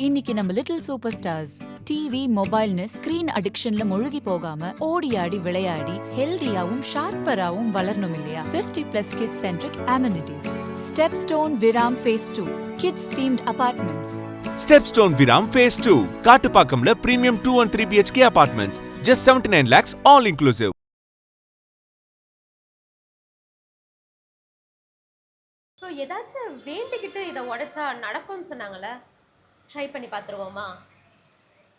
இன்னைக்கு நம்ம little super stars TV மொபைல்னு ஸ்கிரீன் அடிக்ஷன்ல முழுகி போகாம ஓடி ஆடி விளையாடி ஹெல்தியாவும் ஷார்ப்பராவும் வளரணும் இல்லையா? 50+ kids centric amenities. Stepstone Viram phase 2 kids themed apartments. Stepstone Viram Phase 2 காட்டுப்பாக்கம்ல premium 2 and 3 BHK apartments just 79 lakhs all inclusive. So ஏதாச்சும் வேண்டிக்கிட்டு இதை உடைச்சா நடக்கும்னு சொன்னாங்களே, ட்ரை பண்ணி பார்த்துருவோமா?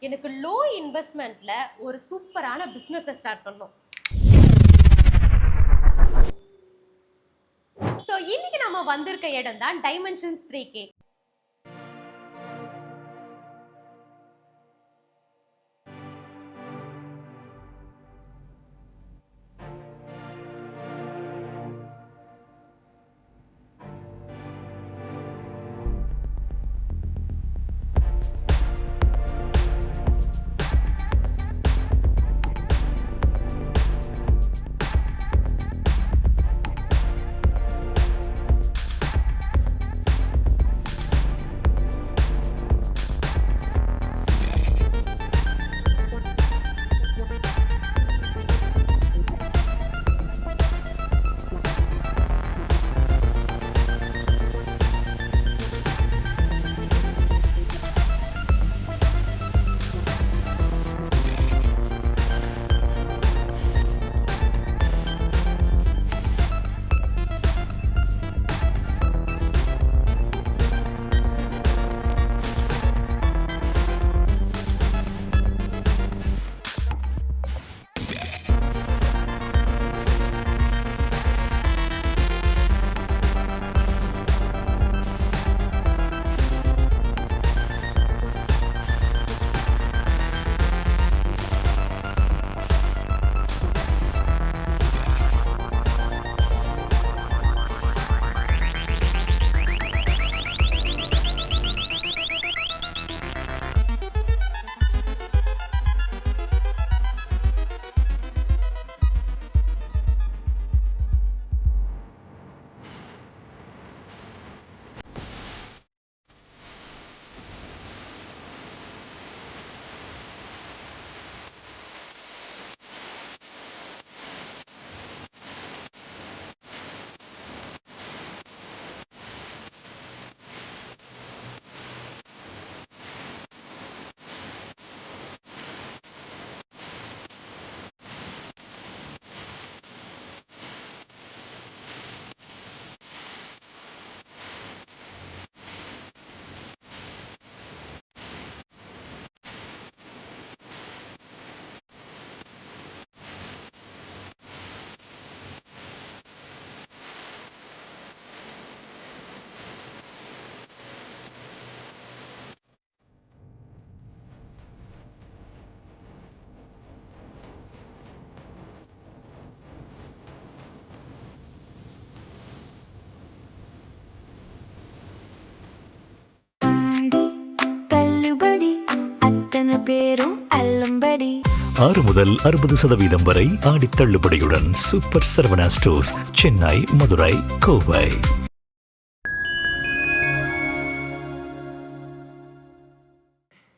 எனக்கு லோ இன்வெஸ்ட்மெண்ட்ல ஒரு சூப்பரான பிஸ்னஸை ஸ்டார்ட் பண்ணோம். ஸோ இன்னைக்கு நம்ம வந்திருக்க இடம் தான் டைமென்ஷன்ஸ் 3K. பேரும் அல்லும்படி 6 முதல் 60% வரை ஆடி தள்ளுபடியுடன் super Saravana stores, Chennai, Madurai, Kovai.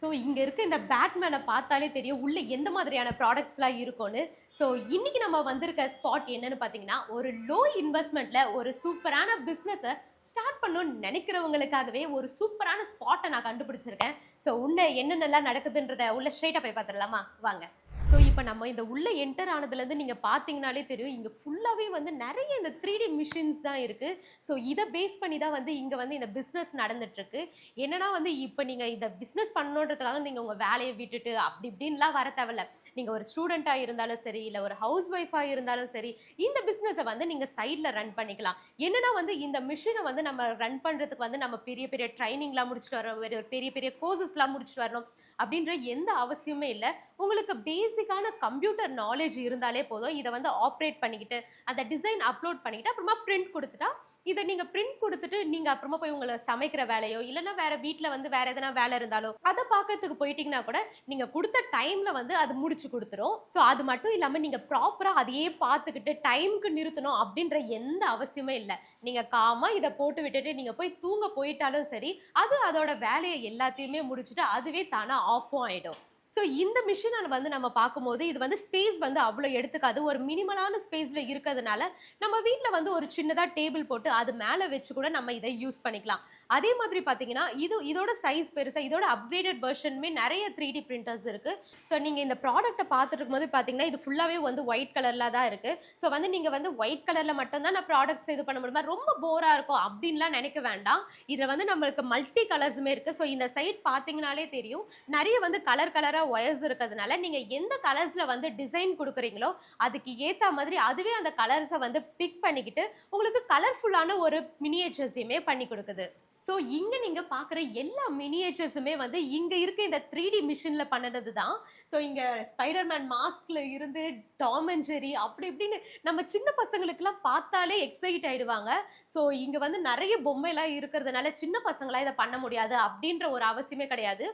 So இங்கே இருக்க இந்த பேட்மேனை பார்த்தாலே தெரியும் உள்ள எந்த மாதிரியான ப்ராடக்ட்ஸ்லாம் இருக்கும்னு. ஸோ இன்னைக்கு நம்ம வந்திருக்க ஸ்பாட் என்னன்னு பார்த்தீங்கன்னா, ஒரு லோ இன்வெஸ்ட்மெண்ட்ல ஒரு சூப்பரான பிஸ்னஸை ஸ்டார்ட் பண்ணணும்னு நினைக்கிறவங்களுக்காகவே ஒரு சூப்பரான ஸ்பாட்டை நான் கண்டுபிடிச்சிருக்கேன். ஸோ உள்ள என்னென்னலாம் நடக்குதுன்றத உள்ள ஸ்ட்ரெயிட்டாக போய் பார்த்துடலாமா? வாங்க. ஸோ இப்போ நம்ம இந்த உள்ளே என்டர் ஆனதுலேருந்து நீங்கள் பார்த்தீங்கனாலே தெரியும், இங்கே ஃபுல்லாகவே வந்து நிறைய இந்த 3D மிஷின்ஸ் தான் இருக்குது. ஸோ இதை பேஸ் பண்ணி தான் வந்து இங்கே வந்து இந்த பிஸ்னஸ் நடந்துட்டுருக்கு. என்னன்னா வந்து இப்போ நீங்கள் இந்த பிஸ்னஸ் பண்ணணுன்றதுக்காக நீங்கள் உங்கள் வேலையை விட்டுட்டு அப்படி இப்படின்லாம் வர தேவையில்ல. நீங்கள் ஒரு ஸ்டூடெண்ட்டாக இருந்தாலும் சரி, இல்லை ஒரு ஹவுஸ் ஒய்ஃபாக இருந்தாலும் சரி, இந்த பிஸ்னஸை வந்து நீங்கள் சைடில் ரன் பண்ணிக்கலாம். என்னன்னா வந்து இந்த மிஷினை வந்து நம்ம ரன் பண்ணுறதுக்கு வந்து நம்ம பெரிய பெரிய ட்ரைனிங்லாம் முடிச்சுட்டு வரோம், பெரிய பெரிய கோர்சஸ்லாம் முடிச்சுட்டு வரணும் அப்படின்ற எந்த அவசியமே இல்லை. உங்களுக்கு பேசிக்கான பேசிக்கான கம்ப்யூட்டர் நாலேஜ் இருந்தாலே போதும். இதை வந்து ஆப்ரேட் பண்ணிக்கிட்டு அந்த டிசைன் அப்லோட் பண்ணிக்கிட்டு அப்புறமா பிரிண்ட் கொடுத்துட்டா, இதை நீங்க பிரிண்ட் கொடுத்துட்டு நீங்க அப்புறமா போய் உங்களை சமைக்கிற வேலையோ இல்லைன்னா வேற வீட்டில் வந்து வேற எதனா வேலை இருந்தாலோ அதை பார்க்கறதுக்கு போயிட்டீங்கன்னா கூட நீங்க கொடுத்த டைம்ல வந்து அது முடிச்சு கொடுத்துரும். ஸோ அது மட்டும் இல்லாம நீங்க ப்ராப்பரா அதையே பார்த்துக்கிட்டு டைமுக்கு நிறுத்தணும் அப்படின்ற எந்த அவசியமே இல்லை. நீங்க காமா இதை போட்டு விட்டுட்டு நீங்க போய் தூங்க போயிட்டாலும் சரி, அது அதோட வேலையை எல்லாத்தையுமே முடிச்சுட்டு அதுவே தானா ஆஃபும் ஆயிடும். ஸோ இந்த மிஷினை வந்து நம்ம பார்க்கும்போது இது வந்து ஸ்பேஸ் வந்து அவ்வளோ எடுத்துக்காது. ஒரு மினிமலான ஸ்பேஸில் இருக்கிறதுனால நம்ம வீட்டில் வந்து ஒரு சின்னதாக டேபிள் போட்டு அது மேலே வச்சு கூட நம்ம இதை யூஸ் பண்ணிக்கலாம். அதே மாதிரி பார்த்தீங்கன்னா இதோட சைஸ் பெருசாக, இதோட அப்கிரேடட் வெர்ஷனுமே நிறைய 3D பிரிண்டர்ஸ் இருக்குது. ஸோ நீங்கள் இந்த ப்ராடக்ட்டை பார்த்துட்டு இருக்கும்போது பார்த்தீங்கன்னா இது ஃபுல்லாகவே வந்து ஒயிட் கலரில் தான் இருக்குது. ஸோ வந்து நீங்கள் வந்து ஒயிட் கலரில் மட்டும்தான் நான் ப்ராடக்ட்ஸ் இது பண்ண முடியுமா, ரொம்ப போராக இருக்கும் அப்படின்லாம் நினைக்க வேண்டாம். இதில் வந்து நம்மளுக்கு மல்டி கலர்ஸுமே இருக்குது. ஸோ இந்த சைட் பார்த்தீங்கனாலே தெரியும், நிறைய வந்து கலராக ஒயர்ஸ் இருக்கிறதுனால நீங்க எந்த கலர்ஸ்ல வந்து டிசைன் கொடுக்குறீங்களோ அதுக்கு ஏத்த மாதிரி அதுவே அந்த கலர்ஸை வந்து பிக் பண்ணிக்கிட்டு உங்களுக்கு கலர்ஃபுல்லான ஒரு மினியேச்சர்ஸையுமே பண்ணி கொடுக்குது. ஸோ இங்கே நீங்கள் பார்க்குற எல்லா மினியேச்சர்ஸுமே வந்து இங்கே இருக்க இந்த 3D மிஷினில் பண்ணது தான். ஸோ இங்கே ஸ்பைடர்மேன் மாஸ்கில் இருந்து டாம் அண்ட் ஜெர்ரி அப்படி இப்படின்னு நம்ம சின்ன பசங்களுக்குலாம் பார்த்தாலே எக்ஸைட் ஆகிடுவாங்க. ஸோ இங்கே வந்து நிறைய பொம்மைலாம் இருக்கிறதுனால சின்ன பசங்களாம் இதை பண்ண முடியாது அப்படின்ற ஒரு அவசியமே கிடையாது.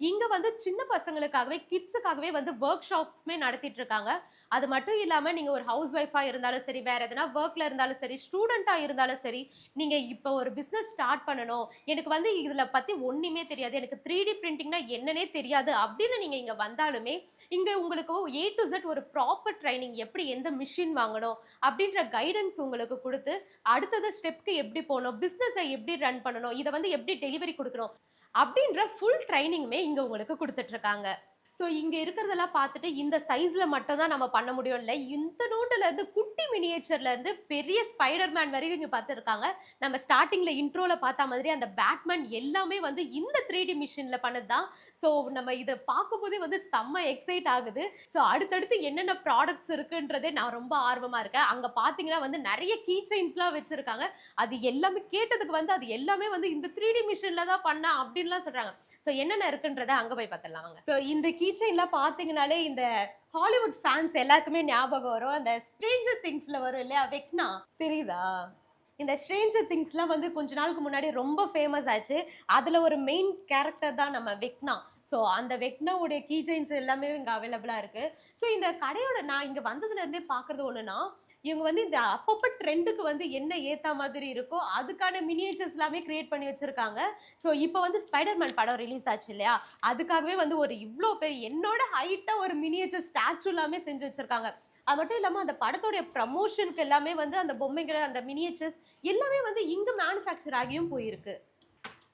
இங்க வந்து சின்ன பசங்களுக்காகவே கிட்ஸுக்காகவே வந்து ஒர்க் ஷாப்ஸ்மே நடத்திட்டு இருக்காங்க. அது மட்டும் இல்லாம நீங்க ஒரு ஹவுஸ் ஒய்ஃபா இருந்தாலும் சரி, வேற எதனா ஒர்க்ல இருந்தாலும் சரி, ஸ்டூடெண்டா இருந்தாலும் சரி, நீங்க இப்போ ஒரு பிசினஸ் ஸ்டார்ட் பண்ணணும், எனக்கு வந்து இதுல பத்தி ஒண்ணுமே தெரியாது, எனக்கு 3D பிரிண்டிங்னா என்னன்னே தெரியாது அப்படின்னு நீங்க இங்க வந்தாலுமே இங்க உங்களுக்கு A to Z ஒரு ப்ராப்பர் ட்ரைனிங், எப்படி எந்த மிஷின் வாங்கணும் அப்படின்ற கைடன்ஸ் உங்களுக்கு கொடுத்து அடுத்தது ஸ்டெப்க்கு எப்படி போகணும், பிசினஸை எப்படி ரன் பண்ணணும், இதை வந்து எப்படி டெலிவரி கொடுக்கணும் அப்படின்ற ஃபுல் ட்ரைனிங்குமே இங்க உங்களுக்கு கொடுத்துட்டு இருக்காங்க. ஸோ இங்க இருக்கிறதெல்லாம் பார்த்துட்டு இந்த சைஸ்ல மட்டும் தான் நம்ம பண்ண முடியும் இல்லை, இந்த நோட்டுல இருந்து குட்டி மினியேச்சர்ல இருந்து பெரிய ஸ்பைடர்மேன் வரைக்கும் இங்க பார்த்துருக்காங்க. நம்ம ஸ்டார்டிங்ல இன்ட்ரோல பார்த்த மாதிரி அந்த பேட்மேன் எல்லாமே வந்து இந்த 3D மிஷின்ல பண்ணது தான். ஸோ நம்ம இதை பார்க்கும்போதே வந்து செம்ம எக்ஸைட் ஆகுது. ஸோ அடுத்தடுத்து என்னென்ன ப்ராடக்ட்ஸ் இருக்குன்றதே நான் ரொம்ப ஆர்வமா இருக்கேன். அங்க பாத்தீங்கன்னா வந்து நிறைய கீ செயின்ஸ்லாம் வச்சிருக்காங்க. அது எல்லாமே கேட்டதுக்கு வந்து அது எல்லாமே வந்து இந்த 3D மிஷின்ல தான் பண்ண அப்படின்லாம் சொல்றாங்க. ஸோ என்னென்ன இருக்குன்றதை அங்கே போய் பார்த்துடலாம் வாங்க. ஸோ இந்த கீச்சைன்லாம் பார்த்தீங்கனாலே இந்த ஹாலிவுட் ஃபேன்ஸ் எல்லாருக்குமே ஞாபகம் வரும். அந்த ஸ்ட்ரேஞ்சர் திங்ஸில் வரும் இல்லையா, வெக்னா தெரியுதா? இந்த ஸ்ட்ரேஞ்சர் திங்ஸ்லாம் வந்து கொஞ்ச நாளுக்கு முன்னாடி ரொம்ப ஃபேமஸ் ஆச்சு. அதில் ஒரு மெயின் கேரக்டர் தான் நம்ம வெக்னா. ஸோ அந்த வெக்னாவுடைய கீச்சைன்ஸ் எல்லாமே இங்கே அவைலபிளாக இருக்குது. ஸோ இந்த கடையோட நான் இங்கே வந்ததுலேருந்தே பார்க்குறது ஒன்றுனா, இவங்க வந்து இந்த அப்பப்போ ட்ரெண்டுக்கு வந்து என்ன ஏற்ற மாதிரி இருக்கோ அதுக்கான மினியேச்சர்ஸ் எல்லாமே கிரியேட் பண்ணி வச்சிருக்காங்க. ஸோ இப்போ வந்து ஸ்பைடர்மேன் படம் ரிலீஸ் ஆச்சு இல்லையா, அதுக்காகவே வந்து ஒரு இவ்வளோ பெரிய என்னோட ஹைட்டாக ஒரு மினியேச்சர் ஸ்டாச்சு எல்லாமே செஞ்சு வச்சிருக்காங்க. அது மட்டும் இல்லாமல் அந்த படத்தோடைய ப்ரமோஷனுக்கு எல்லாமே வந்து அந்த பொம்மைகள் அந்த மினியேச்சர்ஸ் எல்லாமே வந்து இங்கே மேனுஃபேக்சர் ஆகியும் போயிருக்கு.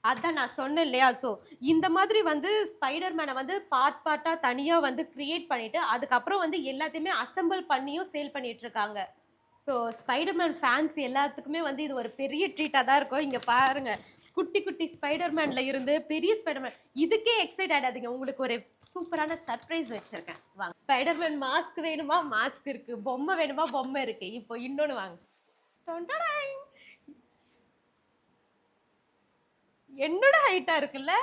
அதான் நான் சொன்னேன் இல்லையா. ஸோ இந்த மாதிரி வந்து ஸ்பைடர்மேனை வந்து பார்ட்டாக தனியாக வந்து கிரியேட் பண்ணிட்டு அதுக்கப்புறம் வந்து எல்லாத்தையுமே அசம்பிள் பண்ணியும் சேல் பண்ணிட்டு இருக்காங்க. ஸோ ஸ்பைடர்மேன் ஃபேன்ஸ் எல்லாத்துக்குமே வந்து இது ஒரு பெரிய ட்ரீட்டாக தான் இருக்கும். இங்கே பாருங்க, குட்டி குட்டி ஸ்பைடர்மேன்ல இருந்து பெரிய ஸ்பைடர்மேன். இதுக்கே எக்ஸைட் ஆகிடாதீங்க, உங்களுக்கு ஒரு சூப்பரான சர்ப்ரைஸ் வச்சிருக்கேன் வாங்க. ஸ்பைடர்மேன் மாஸ்க் வேணுமா, மாஸ்க் இருக்கு, பொம்மை வேணுமா, பொம்மை இருக்கு. இப்போ இன்னொன்று வாங்க. என்னோட ஹைட்டா இருக்குல்ல.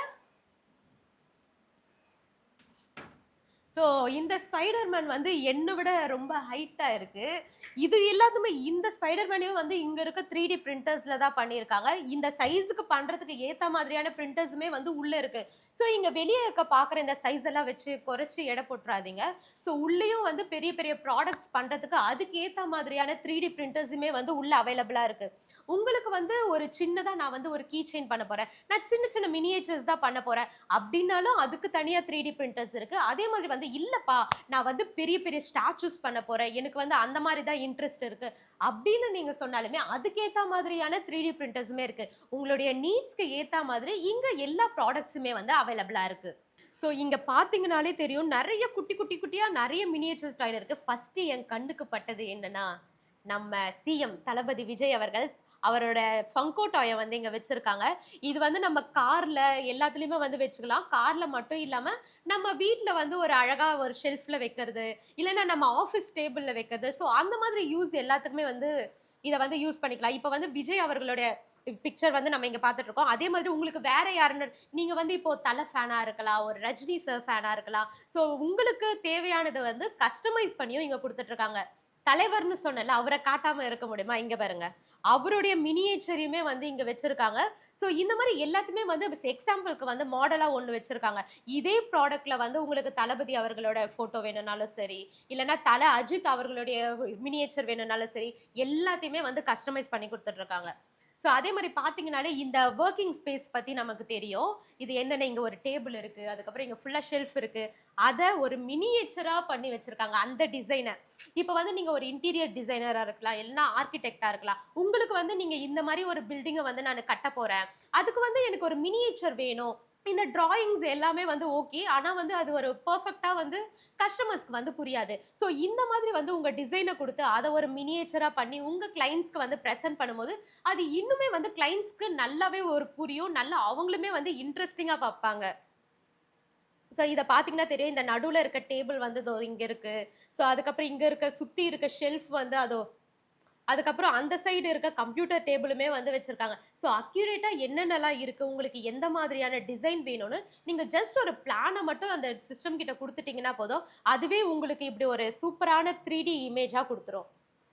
ஸோ இந்த ஸ்பைடர்மேன் வந்து என்னை விட ரொம்ப ஹைட்டா இருக்கு. இது எல்லாத்துமே இந்த ஸ்பைடர்மேனையும் வந்து இங்க இருக்க 3D பிரிண்டர்ஸ்ல தான் பண்ணியிருக்காங்க. இந்த சைஸுக்கு பண்றதுக்கு ஏத்த மாதிரியான பிரிண்டர்ஸுமே வந்து உள்ள இருக்கு. ஸோ இங்க வெளியே இருக்க பார்க்குற இந்த சைஸ் எல்லாம் வச்சு குறைச்சி எடை போட்டுறாதீங்க. ஸோ உள்ளேயும் வந்து பெரிய பெரிய ப்ராடக்ட்ஸ் பண்றதுக்கு அதுக்கு ஏத்த மாதிரியான 3D பிரிண்டர்ஸுமே வந்து உள்ள அவைலபிளா இருக்கு. உங்களுக்கு வந்து ஒரு சின்னதா நான் வந்து ஒரு கீ செயின் பண்ண போறேன், நான் சின்ன சின்ன மினியேச்சர்ஸ் தான் பண்ண போறேன் அப்படின்னாலும் அதுக்கு தனியா 3D பிரிண்டர்ஸ் இருக்கு. அதே மாதிரி வந்து இல்லப்பா நான் வந்து பெரிய பெரிய ஸ்டாச்சூஸ் பண்ண போறேன், எனக்கு வந்து அந்த மாதிரி தான் இன்ட்ரெஸ்ட் இருக்கு அப்படின்னு நீங்க சொன்னாலுமே அதுக்கேத்த மாதிரியான 3D பிரிண்டர்ஸுமே இருக்கு. உங்களுடைய நீட்ஸ்க்கு ஏத்த மாதிரி இங்க எல்லா ப்ராடக்ட்ஸுமே வந்து அவைலபிளா இருக்கு. ஸோ இங்க பாத்தீங்கன்னாலே தெரியும், நிறைய குட்டி குட்டி குட்டியா நிறைய மினியேச்சர் ஸ்டைல் இருக்கு. ஃபர்ஸ்ட் என் கண்ணுக்கு பட்டது என்னன்னா, நம்ம சிஎம் தளபதி விஜய் அவர்கள் அவரோட ஃபங்கோ டாயை வந்து இங்க வச்சிருக்காங்க. இது வந்து நம்ம கார்ல எல்லாத்துலயுமே வந்து வச்சுக்கலாம். கார்ல மட்டும் இல்லாம நம்ம வீட்டுல வந்து ஒரு அழகா ஒரு ஷெல்ஃப்ல வைக்கிறது, இல்லைன்னா நம்ம ஆஃபீஸ் டேபிள்ல வைக்கிறது. ஸோ அந்த மாதிரி யூஸ் எல்லாத்துக்குமே வந்து இதை வந்து யூஸ் பண்ணிக்கலாம். இப்போ வந்து விஜய் அவர்களுடைய பிக்சர் வந்து நம்ம இங்க பார்த்துட்டு இருக்கோம். அதே மாதிரி உங்களுக்கு வேற யாருன்னு நீங்க வந்து இப்போ தல ஃபேனா இருக்கலாம், ஒரு ரஜினி சார் ஃபேனா இருக்கலாம். ஸோ உங்களுக்கு தேவையானது வந்து கஸ்டமைஸ் பண்ணியும் இங்க கொடுத்துட்டு இருக்காங்க. தலைவர்னு சொன்னல, அவரை காட்டாம இருக்க முடியுமா? இங்க பாருங்க, அவருடைய மினியேச்சரையுமே வந்து இங்க வச்சிருக்காங்க. ஸோ இந்த மாதிரி எல்லாத்தையுமே வந்து எக்ஸாம்பிளுக்கு வந்து மாடலா ஒன்று வச்சிருக்காங்க. இதே ப்ராடக்ட்ல வந்து உங்களுக்கு தளபதி அவர்களோட போட்டோ வேணும்னாலும் சரி, இல்லைன்னா தல அஜித் அவர்களுடைய மினியேச்சர் வேணும்னாலும் சரி, எல்லாத்தையுமே வந்து கஸ்டமைஸ் பண்ணி கொடுத்துட்டு இருக்காங்க. ஸோ அதே மாதிரி பார்த்தீங்கனாலே இந்த ஒர்க்கிங் ஸ்பேஸ் பற்றி நமக்கு தெரியும். இது என்னென்ன, இங்கே ஒரு டேபிள் இருக்குது, அதுக்கப்புறம் இங்கே ஃபுல்லாக ஷெல்ஃப் இருக்குது. அதை ஒரு மினியேச்சராக பண்ணி வச்சுருக்காங்க அந்த டிசைனை. இப்போ வந்து நீங்கள் ஒரு இன்டீரியர் டிசைனராக இருக்கலாம், இல்லைன்னா ஆர்கிடெக்டாக இருக்கலாம். உங்களுக்கு வந்து நீங்கள் இந்த மாதிரி ஒரு பில்டிங்கை வந்து நான் கட்ட போகிறேன், அதுக்கு வந்து எனக்கு ஒரு மினியேச்சர் வேணும். இந்த டிராயிங்ஸ் எல்லாமே வந்து ஓகே, ஆனால் வந்து அது ஒரு பர்ஃபெக்டாக வந்து கஸ்டமர்ஸ்க்கு வந்து புரியாது. ஸோ இந்த மாதிரி வந்து உங்கள் டிசைனை கொடுத்து அதை ஒரு மினியேச்சராக பண்ணி உங்கள் கிளைண்ட்ஸ்க்கு வந்து ப்ரெசென்ட் பண்ணும்போது அது இன்னுமே வந்து கிளைண்ட்ஸ்க்கு நல்லாவே ஒரு புரியும், நல்லா அவங்களுமே வந்து இன்ட்ரெஸ்டிங்காக பார்ப்பாங்க. ஸோ இதை பார்த்தீங்கன்னா தெரியும், இந்த நடுவில் இருக்க டேபிள் வந்து இதோ இங்கே இருக்குது. ஸோ அதுக்கப்புறம் இங்கே இருக்க சுற்றி இருக்க ஷெல்ஃப் வந்து அதோ, அதுக்கப்புறம் அந்த சைடு இருக்க கம்ப்யூட்டர் டேபிளுமே வந்து வச்சிருக்காங்க. ஸோ அக்யூரேட்டாக என்னென்னலாம் இருக்குது, உங்களுக்கு எந்த மாதிரியான டிசைன் வேணும்னு நீங்கள் ஜஸ்ட் ஒரு பிளானை மட்டும் அந்த சிஸ்டம் கிட்ட கொடுத்துட்டீங்கன்னா போதும், அதுவே உங்களுக்கு இப்படி ஒரு சூப்பரான 3D இமேஜாக கொடுத்துரும்.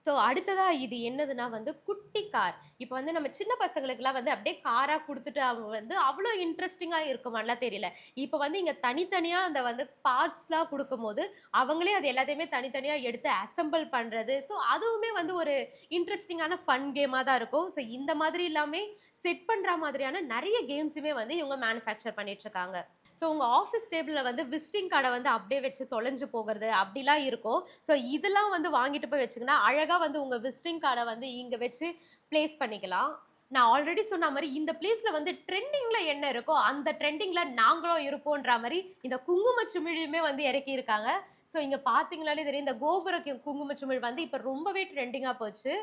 ஸோ அடுத்ததா இது என்னதுன்னா வந்து குட்டி கார். இப்போ வந்து நம்ம சின்ன பசங்களுக்குலாம் வந்து அப்படியே காராக கொடுத்துட்டு அவங்க வந்து அவ்வளோ இன்ட்ரெஸ்டிங்காக இருக்குமான்லாம் தெரியல. இப்போ வந்து இங்கே தனித்தனியாக அந்த வந்து பார்ட்ஸ்லாம் கொடுக்கும்போது அவங்களே அது எல்லாத்தையுமே தனித்தனியாக எடுத்து அசெம்பிள் பண்ணுறது. ஸோ அதுவுமே வந்து ஒரு இன்ட்ரெஸ்டிங்கான ஃபன் கேமாக தான் இருக்கும். ஸோ இந்த மாதிரி எல்லாமே செட் பண்ணுற மாதிரியான நிறைய கேம்ஸுமே வந்து இவங்க மேனுஃபேக்சர் பண்ணிட்டு இருக்காங்க. ஸோ உங்கள் ஆஃபீஸ் டேபிளில் வந்து விசிட்டிங் கார்டை வந்து அப்படியே வச்சு தொலைஞ்சு போகிறது அப்படிலாம் இருக்கும். ஸோ இதெல்லாம் வந்து வாங்கிட்டு போய் வச்சுங்கன்னா அழகாக வந்து உங்கள் விசிட்டிங் கார்டை வந்து இங்கே வச்சு ப்ளேஸ் பண்ணிக்கலாம். நான் ஆல்ரெடி சொன்ன மாதிரி இந்த பிளேஸில் வந்து ட்ரெண்டிங்கில் என்ன இருக்கோ அந்த ட்ரெண்டிங்கில் நாங்களும் இருப்போன்ற மாதிரி இந்த குங்குமச்சிமிழியுமே வந்து இறக்கியிருக்காங்க. ஸோ இங்கே பார்த்தீங்களாலே தெரியும், இந்த கோபுர குங்குமச்சிமிழ் வந்து இப்போ ரொம்பவே ட்ரெண்டிங்காக போச்சு.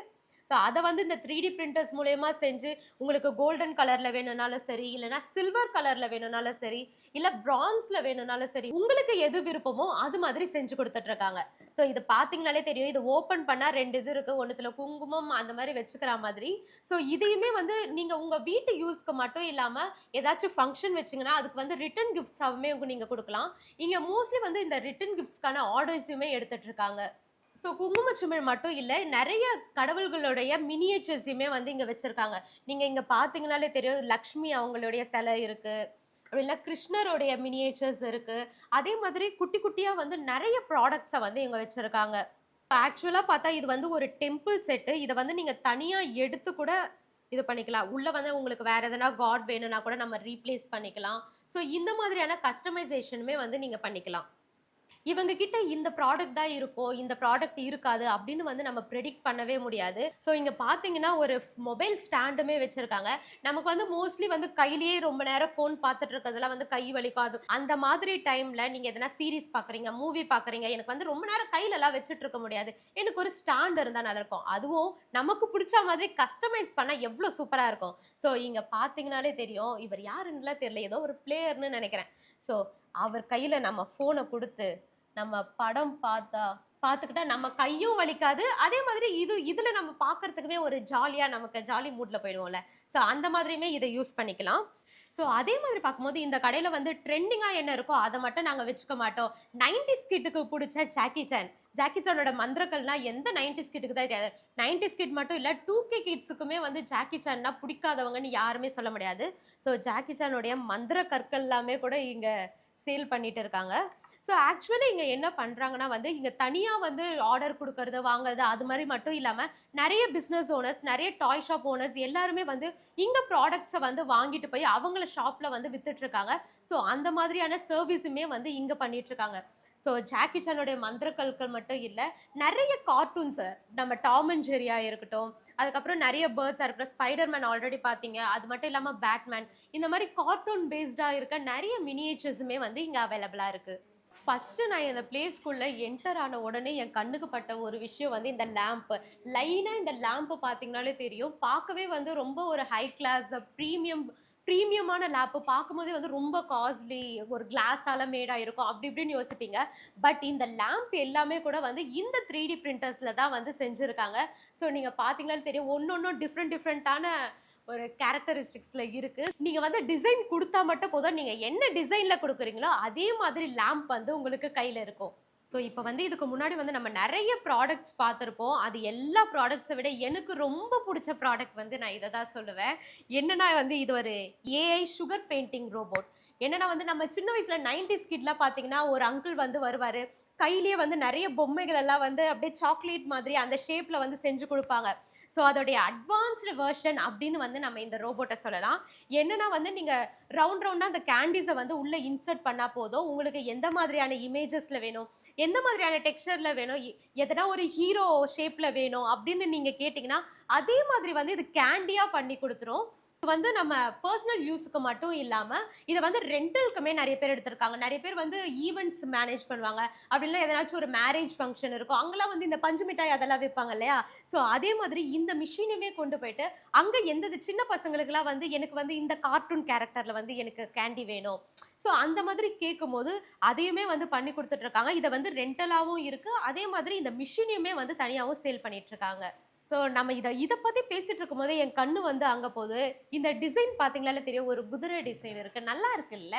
ஸோ அதை வந்து இந்த 3D பிரிண்டர்ஸ் மூலயமா செஞ்சு உங்களுக்கு கோல்டன் கலரில் வேணும்னாலும் சரி, இல்லைனா சில்வர் கலரில் வேணும்னாலும் சரி, இல்லை பிரான்ஸில் வேணும்னாலும் சரி, உங்களுக்கு எது விருப்பமோ அது மாதிரி செஞ்சு கொடுத்துட்ருக்காங்க. ஸோ இது பார்த்தீங்கனாலே தெரியும், இது ஓப்பன் பண்ணால் 2 இது இருக்குது, ஒன்றுத்தில் குங்குமம் அந்த மாதிரி வச்சுக்கிற மாதிரி. ஸோ இதையுமே வந்து நீங்கள் உங்கள் வீட்டு யூஸ்க்கு மட்டும் இல்லாமல் ஏதாச்சும் ஃபங்க்ஷன் வச்சிங்கன்னா அதுக்கு வந்து ரிட்டன் கிஃப்ட்ஸாகவுமே நீங்கள் கொடுக்கலாம். இங்கே மோஸ்ட்லி வந்து இந்த ரிட்டன் கிஃப்ட்ஸ்க்கான ஆர்டர்ஸுமே எடுத்துகிட்ருக்காங்க. ஸோ குங்குமச்சிமிழ் மட்டும் இல்லை, நிறைய கடவுள்களுடைய மினியேச்சர்ஸுமே வந்து இங்கே வச்சுருக்காங்க. நீங்கள் இங்கே பார்த்தீங்கனாலே தெரியும், லக்ஷ்மி அவங்களுடைய சிலை இருக்குது, அப்படின்னா கிருஷ்ணருடைய மினியேச்சர்ஸ் இருக்குது. அதே மாதிரி குட்டி குட்டியாக வந்து நிறைய ப்ராடக்ட்ஸை வந்து இங்கே வச்சுருக்காங்க. ஆக்சுவலாக பார்த்தா இது வந்து ஒரு டெம்பிள் செட்டு. இதை வந்து நீங்கள் தனியாக எடுத்து கூட இது பண்ணிக்கலாம். உள்ளே வந்து உங்களுக்கு வேறு எதனா காட் வேணும்னா கூட நம்ம ரீப்ளேஸ் பண்ணிக்கலாம். ஸோ இந்த மாதிரியான கஸ்டமைசேஷனுமே வந்து நீங்கள் பண்ணிக்கலாம். இவங்க கிட்ட இந்த ப்ராடக்ட் தான் இருக்கும், இந்த ப்ராடக்ட் இருக்காது அப்படின்னு வந்து நம்ம ப்ரெடிக்ட் பண்ணவே முடியாது. ஸோ இங்கே பார்த்தீங்கன்னா ஒரு மொபைல் ஸ்டாண்டுமே வச்சுருக்காங்க. நமக்கு வந்து மோஸ்ட்லி வந்து கையிலேயே ரொம்ப நேரம் ஃபோன் பார்த்துட்டு இருக்கிறதுலாம் வந்து கை வலிக்காது. அந்த மாதிரி டைமில் நீங்கள் எதனா சீரீஸ் பார்க்குறீங்க, மூவி பார்க்குறீங்க, எனக்கு வந்து ரொம்ப நேரம் கையிலலாம் வச்சுட்டு இருக்க முடியாது, எனக்கு ஒரு ஸ்டாண்ட் இருந்தால் நல்லாயிருக்கும். அதுவும் நமக்கு பிடிச்ச மாதிரி கஸ்டமைஸ் பண்ணால் எவ்வளோ சூப்பராக இருக்கும். ஸோ இங்கே பார்த்தீங்கனாலே தெரியும், இவர் யாருன்னுலாம் தெரியல, ஏதோ ஒரு பிளேயர்னு நினைக்கிறேன். ஸோ அவர் கையில் நம்ம ஃபோனை கொடுத்து நம்ம படம் பார்த்துக்கிட்டா நம்ம கையும் வலிக்காது. அதே மாதிரி இதில் நம்ம பார்க்கறதுக்குமே ஒரு ஜாலியாக நமக்கு ஜாலி மூடில் போயிடுவோம்ல. ஸோ அந்த மாதிரியுமே இதை யூஸ் பண்ணிக்கலாம். ஸோ அதே மாதிரி பார்க்கும்போது இந்த கடையில் வந்து ட்ரெண்டிங்காக என்ன இருக்கோ அதை மட்டும் நாங்கள் வச்சுக்க மாட்டோம். 90s கிட்டுக்கு பிடிச்ச ஜாக்கி சானோட மந்திரக்கள்லாம் எந்த 90s கிட்டுக்கு தான் தெரியாது. 90s கிட் மட்டும் இல்லை, 2K கிட்ஸுக்குமே வந்து ஜாக்கி சான்னா பிடிக்காதவங்கன்னு யாருமே சொல்ல முடியாது. ஸோ ஜாக்கி சானுடைய மந்திர கற்கள் எல்லாமே கூட இங்கே சேல் பண்ணிட்டு இருக்காங்க. ஸோ ஆக்சுவலி இங்கே என்ன பண்ணுறாங்கன்னா வந்து இங்கே தனியாக வந்து ஆர்டர் கொடுக்கறது வாங்குறது அது மாதிரி மட்டும் இல்லாமல் நிறைய பிஸ்னஸ் ஓனர்ஸ், நிறைய டாய் ஷாப் ஓனர்ஸ் எல்லாருமே வந்து இங்கே ப்ராடக்ட்ஸை வந்து வாங்கிட்டு போய் அவங்கள ஷாப்பில் வந்து வித்துட்ருக்காங்க. ஸோ அந்த மாதிரியான சர்வீஸுமே வந்து இங்கே பண்ணிகிட்ருக்காங்க. ஸோ ஜாக்கி சானுடைய மந்திரக்கல்கள் மட்டும் இல்லை, நிறைய கார்ட்டூன்ஸு, நம்ம டாம் அண்ட் ஜெரியாக இருக்கட்டும், அதுக்கப்புறம் நிறைய பேர்ட்ஸாக இருக்கட்டும், ஸ்பைடர்மேன் ஆல்ரெடி பார்த்தீங்க, அது மட்டும் இல்லாமல் பேட்மேன், இந்த மாதிரி கார்ட்டூன் பேஸ்டாக இருக்க நிறைய மினியேச்சர்ஸுமே வந்து இங்கே அவைலபிளாக இருக்குது. ஃபஸ்ட்டு நான் இந்த ப்ளேஸ்குள்ளே என்டர் ஆன உடனே என் கண்ணுக்கு பட்ட ஒரு விஷயம் வந்து இந்த லேம்ப்பு. லைனாக இந்த லேம்ப்பு பார்த்தீங்கனாலே தெரியும், பார்க்கவே வந்து ரொம்ப ஒரு ஹை கிளாஸ் ப்ரீமியமான லேப்பு. பார்க்கும்போதே வந்து ரொம்ப காஸ்ட்லி, ஒரு கிளாஸால் மேடாக இருக்கும் அப்படி இப்படின்னு யோசிப்பீங்க. பட் இந்த லேம்ப் எல்லாமே கூட வந்து இந்த 3D பிரிண்டர்ஸில் தான் வந்து செஞ்சுருக்காங்க. ஸோ நீங்கள் பார்த்தீங்கன்னாலும் தெரியும், ஒன்று டிஃப்ரெண்ட்டான ஒரு கேரக்டரிஸ்டிக்ஸ்ல இருக்கு. நீங்க வந்து டிசைன் கொடுத்தா மட்டும் போதும், நீங்க என்ன டிசைன்ல கொடுக்குறீங்களோ அதே மாதிரி லேம்ப் வந்து உங்களுக்கு கையில இருக்கும். ஸோ இப்போ வந்து இதுக்கு முன்னாடி வந்து நம்ம நிறைய ப்ராடக்ட்ஸ் பார்த்துருப்போம். அது எல்லா ப்ராடக்ட்ஸை விட எனக்கு ரொம்ப பிடிச்ச ப்ராடக்ட் வந்து நான் இதை தான் சொல்லுவேன். என்னன்னா வந்து இது ஒரு ஏஐ சுகர் பெயிண்டிங் ரோபோட். என்னன்னா வந்து நம்ம சின்ன வயசுல 90s கிட்லாம் பார்த்தீங்கன்னா ஒரு அங்கிள் வந்து வருவாரு, கையிலேயே வந்து நிறைய பொம்மைகள் எல்லாம் வந்து அப்படியே சாக்லேட் மாதிரி அந்த ஷேப்ல வந்து செஞ்சு கொடுப்பாங்க. ஸோ அதோடைய அட்வான்ஸ்டு வெர்ஷன் அப்படின்னு வந்து நம்ம இந்த ரோபோட்டை சொல்லலாம். என்னன்னா வந்து நீங்கள் ரவுண்டாக அந்த கேண்டீஸை வந்து உள்ளே இன்சர்ட் பண்ணால் போதும், உங்களுக்கு எந்த மாதிரியான இமேஜஸில் வேணும், எந்த மாதிரியான டெக்ஸ்சரில் வேணும், எதனா ஒரு ஹீரோ ஷேப்பில் வேணும் அப்படின்னு நீங்கள் கேட்டிங்கன்னா அதே மாதிரி வந்து இது கேண்டியாக பண்ணி கொடுத்துரும். வந்து நம்ம பர்சனல் யூஸுக்கு மட்டும் இல்லாமல் இதை வந்து ரெண்டலுக்குமே நிறைய பேர் எடுத்திருக்காங்க. நிறைய பேர் வந்து ஈவெண்ட்ஸ் மேனேஜ் பண்ணுவாங்க, அப்படி இல்லை எதனாச்சும் ஒரு மேரேஜ் ஃபங்க்ஷன் இருக்கும், அங்கெல்லாம் வந்து இந்த பஞ்சு மிட்டாய் அதெல்லாம் வைப்பாங்க இல்லையா. ஸோ அதே மாதிரி இந்த மிஷினுமே கொண்டு போயிட்டு அங்கே எந்த சின்ன பசங்களுக்குலாம் வந்து எனக்கு வந்து இந்த கார்ட்டூன் கேரக்டரில் வந்து எனக்கு கேண்டி வேணும், ஸோ அந்த மாதிரி கேட்கும் போது அதையுமே வந்து பண்ணி கொடுத்துட்டு இருக்காங்க. இதை வந்து ரெண்டலாகவும் இருக்குது, அதே மாதிரி இந்த மிஷினையுமே வந்து தனியாகவும் சேல் பண்ணிட்டு இருக்காங்க. ஸோ நம்ம இதை பற்றி பேசிகிட்டு இருக்கும் போதே என் கண்ணு வந்து அங்கே போகுது. இந்த டிசைன் பார்த்தீங்களாலே தெரியும், ஒரு குதிரை டிசைன் இருக்குது, நல்லா இருக்குல்ல.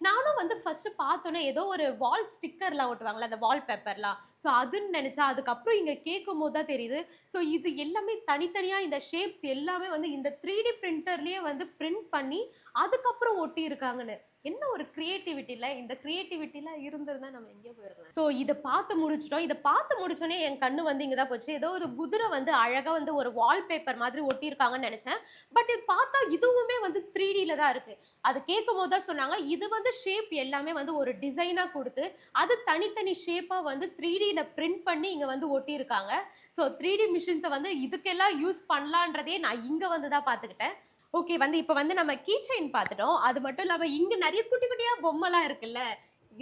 நானும் வந்து ஃபர்ஸ்ட் பார்த்தோன்னே ஏதோ ஒரு வால் ஸ்டிக்கர்லாம் ஓட்டுவாங்களே அந்த வால் பேப்பர்லாம், ஸோ அதுன்னு நினச்சா அதுக்கப்புறம் இங்கே கேட்கும் போது தான் தெரியுது. ஸோ இது எல்லாமே தனித்தனியாக இந்த ஷேப்ஸ் எல்லாமே வந்து இந்த 3D பிரிண்டர்லேயே வந்து பிரிண்ட் பண்ணி அதுக்கப்புறம் ஒட்டி இருக்காங்கன்னு. என்ன ஒரு கிரியேட்டிவிட்டியில், இந்த கிரியேட்டிவிட்டிலாம் இருந்திருந்தா நம்ம எங்கேயோ போயிருக்கலாம். ஸோ இதை பார்த்து முடிச்சிட்டோம். இதை பார்த்து முடிச்சோன்னே என் கண்ணு வந்து இங்கே தான் போச்சு. ஏதோ ஒரு குதிரை வந்து அழகாக வந்து ஒரு வால்பேப்பர் மாதிரி ஒட்டியிருக்காங்கன்னு நினச்சேன். பட் இது பார்த்தா இதுவுமே வந்து 3Dல தான் இருக்குது. அது கேட்கும் போது தான் சொன்னாங்க இது வந்து ஷேப் எல்லாமே வந்து ஒரு டிசைனாக கொடுத்து அது தனித்தனி ஷேப்பாக வந்து 3Dல பிரிண்ட் பண்ணி இங்கே வந்து ஒட்டியிருக்காங்க. ஸோ 3D மிஷின்ஸை வந்து இதுக்கெல்லாம் யூஸ் பண்ணலான்றதே நான் இங்கே வந்து தான் பார்த்துக்கிட்டேன். ஓகே, வந்து இப்போ வந்து நம்ம கீ செயின் பார்த்துட்டோம். அது மட்டும் இல்லாமல் இங்கே நிறைய குட்டி குட்டியாக பொம்மைலாம் இருக்குல்ல,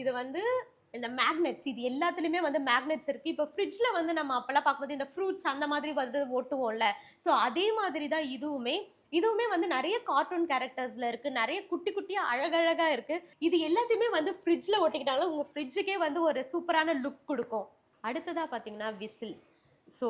இது வந்து இந்த மேக்னெட்ஸ், இது எல்லாத்துலேயுமே வந்து மேக்னெட்ஸ் இருக்குது. இப்போ ஃப்ரிட்ஜில் வந்து நம்ம அப்போல்லாம் பார்க்கும்போது இந்த ஃப்ரூட்ஸ் அந்த மாதிரி வந்து ஒட்டுவோம்ல, ஸோ அதே மாதிரி தான் இதுவுமே வந்து நிறைய கார்ட்டூன் கேரக்டர்ஸில் இருக்குது, நிறைய குட்டி குட்டியாக அழகழகாக இருக்குது. இது எல்லாத்தையுமே வந்து ஃப்ரிட்ஜில் ஒட்டிக்கிட்டாலும் உங்கள் ஃப்ரிட்ஜுக்கே வந்து ஒரு சூப்பரான லுக் கொடுக்கும். அடுத்ததாக பார்த்தீங்கன்னா விசில். ஸோ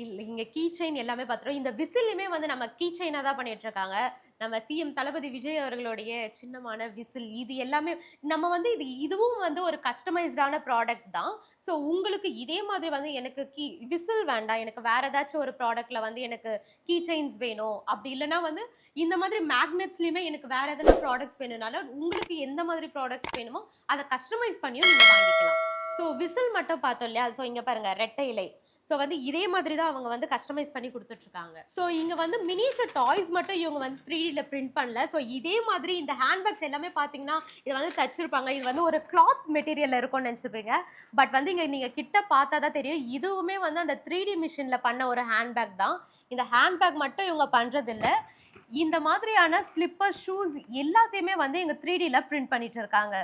இங்கே கீ செயின் எல்லாமே பார்த்துட்டோம். இந்த விசிலுமே வந்து நம்ம கீ செயினாக தான் பண்ணிட்டு இருக்காங்க. நம்ம சிஎம் தளபதி விஜய் அவர்களுடைய சின்னமான விசில், இது எல்லாமே நம்ம வந்து இதுவும் வந்து ஒரு கஸ்டமைஸ்டான ப்ராடக்ட் தான். ஸோ உங்களுக்கு இதே மாதிரி வந்து எனக்கு விசில் வேண்டாம், எனக்கு வேற ஏதாச்சும் ஒரு ப்ராடக்ட்ல வந்து எனக்கு கீ செயின்ஸ் வேணும், அப்படி இல்லைன்னா வந்து இந்த மாதிரி மேக்னெட்ஸ்லையுமே எனக்கு வேற எதனா ப்ராடக்ட்ஸ் வேணும்னாலும் உங்களுக்கு எந்த மாதிரி ப்ராடக்ட்ஸ் வேணுமோ அதை கஸ்டமைஸ் பண்ணியும் நீங்கள் வாங்கிக்கலாம். ஸோ விசில் மட்டும் பார்த்தோம் இல்லையா, ஸோ இங்கே பாருங்க ரெட்டை இலை. ஸோ வந்து இதே மாதிரி தான் அவங்க வந்து கஸ்டமைஸ் பண்ணி கொடுத்துட்ருக்காங்க. ஸோ இங்கே வந்து மினியேச்சர் டாய்ஸ் மட்டும் இவங்க வந்து 3Dல பிரிண்ட் பண்ணல. ஸோ இதே மாதிரி இந்த ஹேண்ட்பேக்ஸ் எல்லாமே பார்த்தீங்கன்னா இதை வந்து தச்சிருப்பாங்க. இது வந்து ஒரு கிளாத் மெட்டீரியல் இருக்கும்னு நினச்சிருப்பீங்க. பட் வந்து இங்கே நீங்கள் கிட்ட பார்த்தா தான் தெரியும், இதுவுமே வந்து அந்த 3D மிஷினில் பண்ண ஒரு ஹேண்ட்பேக் தான். இந்த ஹேண்ட்பேக் மட்டும் இவங்க பண்ணுறதில்ல, இந்த மாதிரியான ஸ்லிப்பர், ஷூஸ் எல்லாத்தையுமே வந்து இங்கே 3Dல பிரிண்ட் பண்ணிட்டு இருக்காங்க.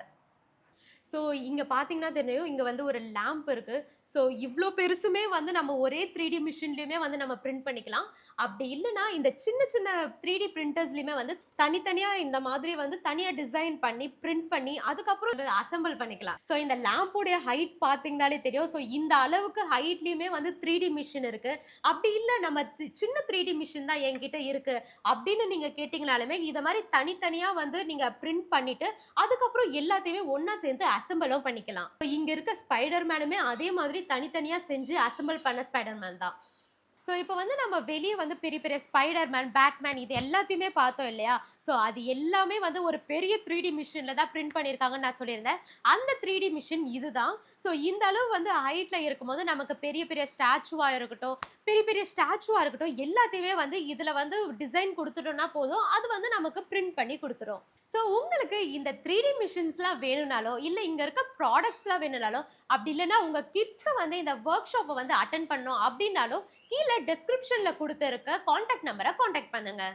ஸோ இங்கே பார்த்தீங்கன்னா தெரியும், இங்கே வந்து ஒரு லேம்ப் இருக்குது. ஸோ இவ்வளோ பெருசுமே வந்து நம்ம ஒரே 3D மிஷின்லேயுமே வந்து நம்ம பிரிண்ட் பண்ணிக்கலாம். அப்படி இல்லைனா இந்த சின்ன சின்ன 3D பிரிண்டர்ஸ்லையுமே வந்து தனித்தனியாக இந்த மாதிரி வந்து தனியாக டிசைன் பண்ணி பிரிண்ட் பண்ணி அதுக்கப்புறம் அசம்பிள் பண்ணிக்கலாம். ஸோ இந்த லேம்போடைய ஹைட் பார்த்தீங்கன்னாலே தெரியும். ஸோ இந்த அளவுக்கு ஹைட்லேயுமே வந்து 3D மிஷின் இருக்குது. அப்படி இல்லை நம்ம சின்ன 3D மிஷின் தான் என்கிட்ட இருக்குது அப்படின்னு நீங்கள் கேட்டிங்கனாலுமே இதை மாதிரி தனித்தனியாக வந்து நீங்கள் பிரிண்ட் பண்ணிவிட்டு அதுக்கப்புறம் எல்லாத்தையுமே ஒன்றா சேர்ந்து அசம்பிளும் பண்ணிக்கலாம். இங்கே இருக்க ஸ்பைடர்மேனுமே அதே மாதிரி தனித்தனியா செஞ்சு அசெம்பிள் பண்ண ஸ்பைடர்மேன் தான். ஸோ இப்போ வந்து நம்ம வெளியே வந்து பெரிய பெரிய ஸ்பைடர்மேன், பேட்மேன் இது எல்லாத்தையுமே பார்த்தோம் இல்லையா. ஸோ அது எல்லாமே வந்து ஒரு பெரிய 3D மிஷினில் தான் பிரிண்ட் பண்ணியிருக்காங்கன்னு நான் சொல்லியிருந்தேன். அந்த 3D மிஷின் இதுதான். ஸோ இந்த அளவு வந்து ஹைட்டில் இருக்கும்போது நமக்கு பெரிய பெரிய ஸ்டாச்சுவாக இருக்கட்டும் எல்லாத்தையுமே வந்து இதில் வந்து டிசைன் கொடுத்துட்டோம்னா போதும், அது வந்து நமக்கு பிரிண்ட் பண்ணி கொடுத்துரும். ஸோ உங்களுக்கு இந்த 3D மிஷின்ஸ்லாம் வேணும்னாலோ இல்லை இங்கே இருக்க ப்ராடக்ட்ஸ்லாம் வேணும்னாலோ அப்படி இல்லைன்னா உங்கள் கிட்ஸ்க்கு வந்து இந்த ஒர்க் ஷாப்பை வந்து அட்டென்ட் பண்ணணும் அப்படின்னாலும் கீழே டிஸ்கிரிப்ஷனில் கொடுத்துருக்க காண்டாக்ட் நம்பரை காண்டாக்ட் பண்ணுங்கள்.